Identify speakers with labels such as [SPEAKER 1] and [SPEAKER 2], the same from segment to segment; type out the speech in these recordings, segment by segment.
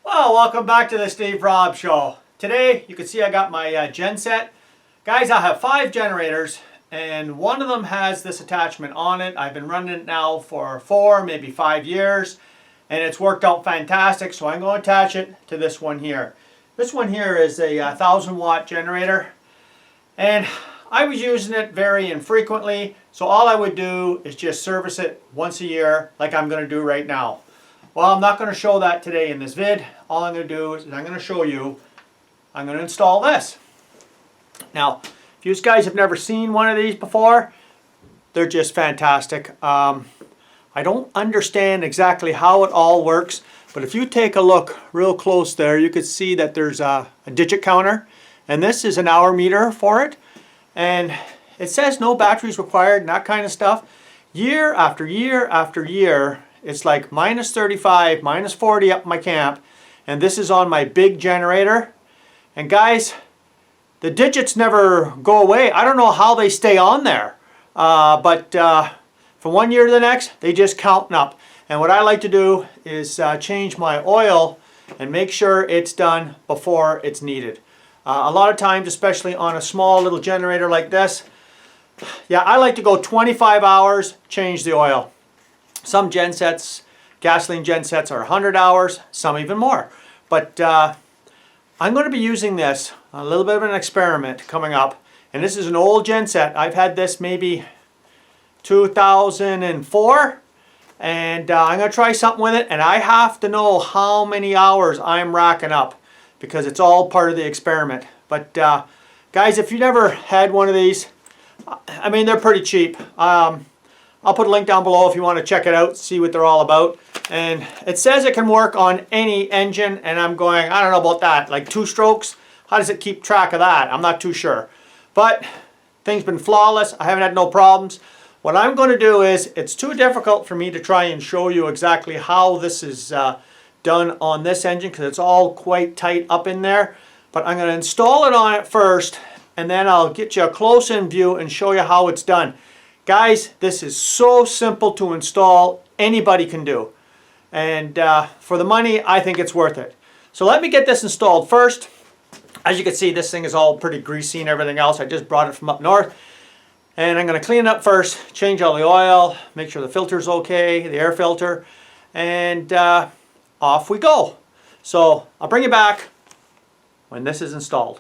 [SPEAKER 1] Well, welcome back to the Steve Rob Show. Today, you can see I got my gen set. Guys, I have 5 generators, and one of them has this attachment on it. I've been running it now for 4, maybe 5 years, and it's worked out fantastic, so I'm going to attach it to this one here. This one here is a 1,000-watt generator, and I was using it very infrequently, so all I would do is just service it once a year, like I'm going to do right now. Well, I'm not going to show that today in this vid. All I'm going to do is I'm going to show you, I'm going to install this. Now, if you guys have never seen one of these before, they're just fantastic. I don't understand exactly how it all works, but if you take a look real close there, you can see that there's a digit counter, and this is an hour meter for it. And it says no batteries required and that kind of stuff. Year after year after year, it's like minus 35, minus 40 up my camp, and this is on my big generator. And guys, the digits never go away. I don't know how they stay on there, but from one year to the next, they just count up. And what I like to do is change my oil and make sure it's done before it's needed. A lot of times, especially on a small little generator like this, yeah, I like to go 25 hours, change the oil. Some gen sets, gasoline gen sets are 100 hours, some even more. But I'm going to be using this, a little bit of an experiment coming up. And this is an old gen set. I've had this maybe 2004. And I'm going to try something with it. And I have to know how many hours I'm racking up, because it's all part of the experiment. But guys, if you've never had one of these, I mean, they're pretty cheap. I'll put a link down below if you want to check it out, see what they're all about. And it says it can work on any engine, and I'm going, I don't know about that. Like 2 strokes, how does it keep track of that? I'm not too sure. But thing's been flawless. I haven't had no problems. What I'm going to do is, it's too difficult for me to try and show you exactly how this is done on this engine, because it's all quite tight up in there. But I'm going to install it on it first, and then I'll get you a close-in view and show you how it's done. Guys, this is so simple to install, anybody can do. And for the money, I think it's worth it. So let me get this installed first. As you can see, this thing is all pretty greasy and everything else. I just brought it from up north. And I'm going to clean it up first, change all the oil, make sure the filter's okay, the air filter, and off we go. So I'll bring you back when this is installed.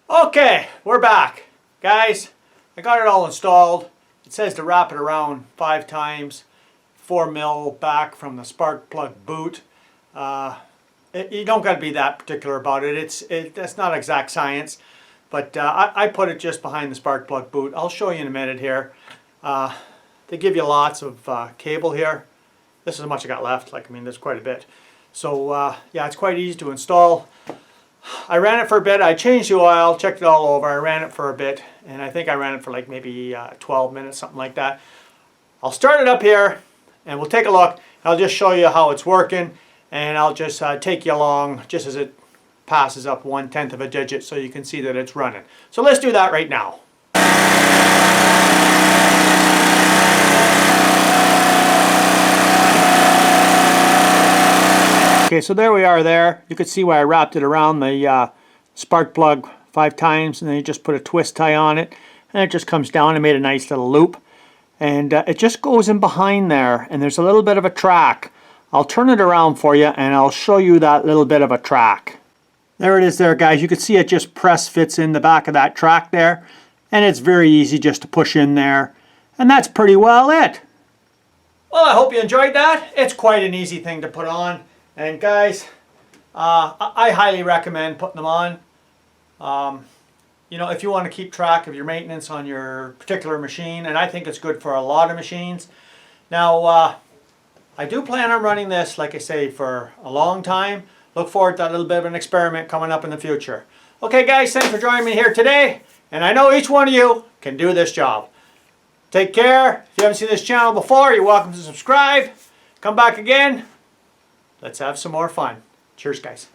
[SPEAKER 1] Okay, we're back. Guys, I got it all installed. It says to wrap it around 5 times, 4 mil back from the spark plug boot. You don't got to be that particular about it. That's not exact science, but I put it just behind the spark plug boot. I'll show you in a minute here. They give you lots of cable here. This is how much I got left. Like, I mean, there's quite a bit. So yeah, it's quite easy to install. I ran it for a bit. I changed the oil, checked it all over. I ran it for a bit, and I think I ran it for like maybe 12 minutes, something like that. I'll start it up here, and we'll take a look. I'll just show you how it's working, and I'll just take you along just as it passes up 1/10 of a digit, so you can see that it's running. So let's do that right now. Okay, so there we are there. You can see why I wrapped it around the spark plug 5 times, and then you just put a twist tie on it, and it just comes down and made a nice little loop. And it just goes in behind there, and there's a little bit of a track. I'll turn it around for you, and I'll show you that little bit of a track. There it is there, guys. You can see it just press fits in the back of that track there, and it's very easy just to push in there. And that's pretty well it. Well, I hope you enjoyed that. It's quite an easy thing to put on. And guys, I highly recommend putting them on. You know, if you want to keep track of your maintenance on your particular machine, and I think it's good for a lot of machines. Now, I do plan on running this, like I say, for a long time. Look forward to a little bit of an experiment coming up in the future. Okay, guys, thanks for joining me here today. And I know each one of you can do this job. Take care. If you haven't seen this channel before, you're welcome to subscribe. Come back again. Let's have some more fun. Cheers, guys.